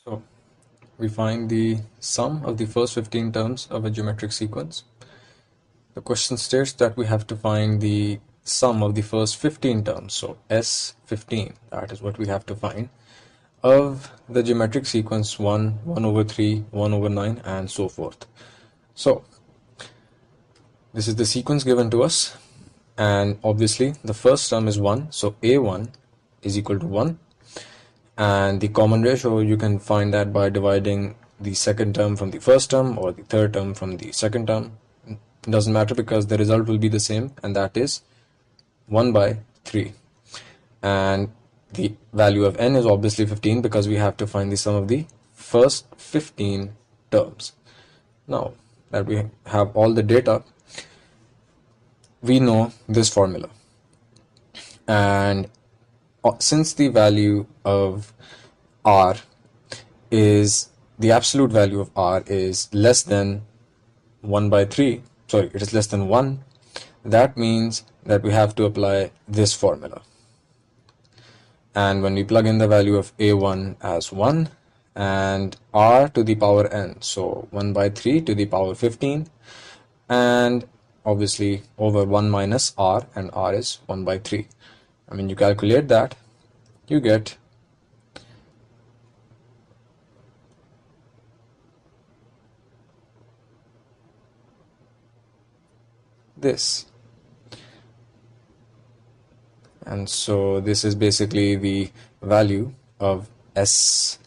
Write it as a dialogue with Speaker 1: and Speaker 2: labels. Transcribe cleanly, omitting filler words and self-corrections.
Speaker 1: So we find the sum of the first 15 terms of a geometric sequence. The question states that we have to find the sum of the first 15 terms, so S15, that is what we have to find, of the geometric sequence 1, 1 over 3, 1 over 9, and so forth. So this is the sequence given to us, and obviously the first term is 1, so A1 is equal to 1. And the common ratio, you can find that by dividing the second term from the first term or the third term from the second term. It doesn't matter because the result will be the same, and that is 1 by 3. And the value of n is obviously 15 because we have to find the sum of the first 15 terms. Now that we have all the data, we know this formula. And since the value of r is the absolute value of r is less than 1 by 3, sorry, it is less than 1, that means that we have to apply this formula. And when we plug in the value of a1 as 1 and r to the power n, so 1 by 3 to the power 15, and obviously over 1 minus r, and r is 1 by 3. I mean, you calculate that, you get this. And so this is basically the value of S15.